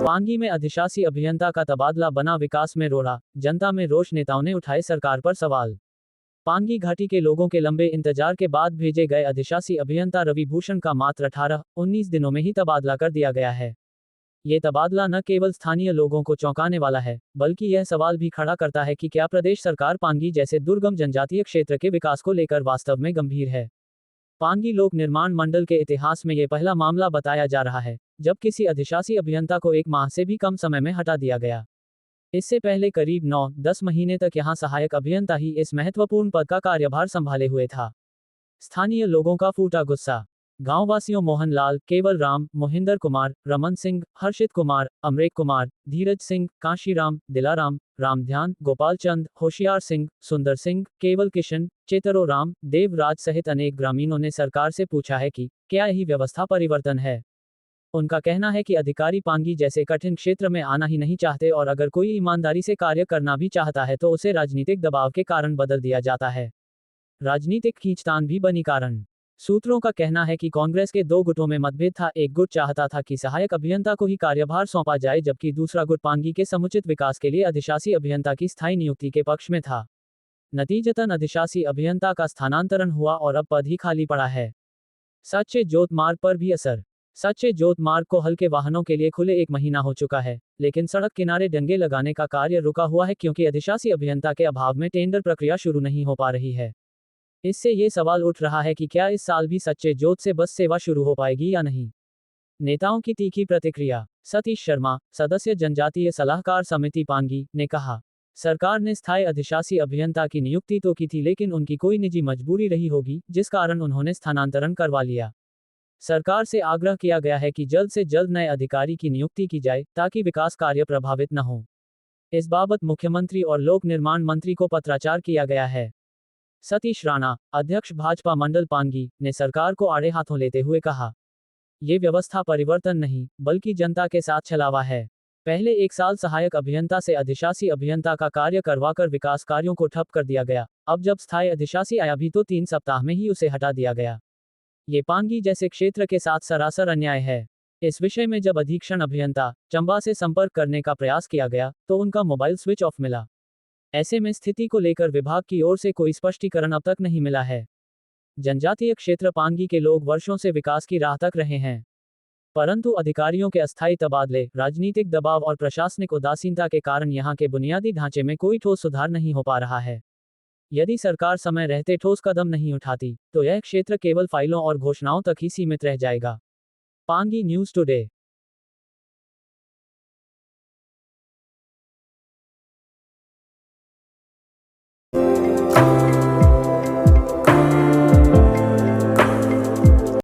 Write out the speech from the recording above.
पांगी में अधिशासी अभियंता का तबादला बना विकास में रोड़ा, जनता में रोष, नेताओं ने उठाए सरकार पर सवाल। पांगी घाटी के लोगों के लंबे इंतजार के बाद भेजे गए अधिशासी अभियंता रवि भूषण का मात्र 18-19 दिनों में ही तबादला कर दिया गया है। ये तबादला न केवल स्थानीय लोगों को चौंकाने वाला है, बल्कि यह सवाल भी खड़ा करता है कि क्या प्रदेश सरकार पांगी जैसे दुर्गम जनजातीय क्षेत्र के विकास को लेकर वास्तव में गंभीर है। पांगी लोक निर्माण मंडल के इतिहास में यह पहला मामला बताया जा रहा है जब किसी अधिशासी अभियंता को 1 माह से भी कम समय में हटा दिया गया। इससे पहले करीब 9-10 महीने तक यहां सहायक अभियंता ही इस महत्वपूर्ण पद का कार्यभार संभाले हुए था। स्थानीय लोगों का फूटा गुस्सा। गांववासियों मोहन लाल, केवल राम, मोहिंदर कुमार, रमन सिंह, हर्षित कुमार, अमरेक कुमार, धीरज सिंह, काशीराम, दिलाराम, रामध्यान, गोपाल चंद, होशियार सिंह, सुंदर सिंह, केवल किशन, चेतरो राम, देवराज सहित अनेक ग्रामीणों ने सरकार से पूछा है कि क्या यही व्यवस्था परिवर्तन है। उनका कहना है कि अधिकारी पांगी जैसे कठिन क्षेत्र में आना ही नहीं चाहते और अगर कोई ईमानदारी से कार्य करना भी चाहता है तो उसे राजनीतिक दबाव के कारण बदल दिया जाता है। राजनीतिक खींचतान भी बनी कारण। सूत्रों का कहना है कि कांग्रेस के 2 गुटों में मतभेद था। एक गुट चाहता था कि सहायक अभियंता को ही कार्यभार सौंपा जाए, जबकि दूसरा गुट पांगी के समुचित विकास के लिए अधिशासी अभियंता की स्थायी नियुक्ति के पक्ष में था। नतीजतन अधिशासी अभियंता का स्थानांतरण हुआ और अब पद ही खाली पड़ा है। सच्चे जोत मार्ग पर भी असर। सच्चे जोत मार्ग को हल्के वाहनों के लिए खुले 1 महीना हो चुका है, लेकिन सड़क किनारे डंगे लगाने का कार्य रुका हुआ है क्योंकि अधिशासी अभियंता के अभाव में टेंडर प्रक्रिया शुरू नहीं हो पा रही है। इससे ये सवाल उठ रहा है कि क्या इस साल भी सच्चे जोत से बस सेवा शुरू हो पाएगी या नहीं। नेताओं की तीखी प्रतिक्रिया। सतीश शर्मा, सदस्य जनजातीय सलाहकार समिति पांगी, ने कहा, सरकार ने स्थायी अधिशासी अभियंता की नियुक्ति तो की थी, लेकिन उनकी कोई निजी मजबूरी रही होगी जिस कारण उन्होंने स्थानांतरण करवा लिया। सरकार से आग्रह किया गया है कि जल्द से जल्द नए अधिकारी की नियुक्ति की जाए ताकि विकास कार्य प्रभावित न हो। इस बाबत मुख्यमंत्री और लोक निर्माण मंत्री को पत्राचार किया गया है। सतीश राणा, अध्यक्ष भाजपा मंडल पांगी, ने सरकार को आड़े हाथों लेते हुए कहा, ये व्यवस्था परिवर्तन नहीं बल्कि जनता के साथ छलावा है। पहले 1 साल सहायक अभियंता से अधिशासी अभियंता का कार्य करवाकर विकास कार्यों को ठप कर दिया गया। अब जब स्थायी अधिशासी आया भी तो 3 सप्ताह में ही उसे हटा दिया गया। ये पांगी जैसे क्षेत्र के साथ सरासर अन्याय है। इस विषय में जब अधीक्षण अभियंता चंबा से संपर्क करने का प्रयास किया गया तो उनका मोबाइल स्विच ऑफ मिला। ऐसे में स्थिति को लेकर विभाग की ओर से कोई स्पष्टीकरण अब तक नहीं मिला है। जनजातीय क्षेत्र पांगी के लोग वर्षों से विकास की राह तक रहे हैं, परंतु अधिकारियों के अस्थायी तबादले, राजनीतिक दबाव और प्रशासनिक उदासीनता के कारण यहां के बुनियादी ढांचे में कोई ठोस सुधार नहीं हो पा रहा है। यदि सरकार समय रहते ठोस कदम नहीं उठाती तो यह क्षेत्र केवल फाइलों और घोषणाओं तक ही सीमित रह जाएगा। Pangi news today.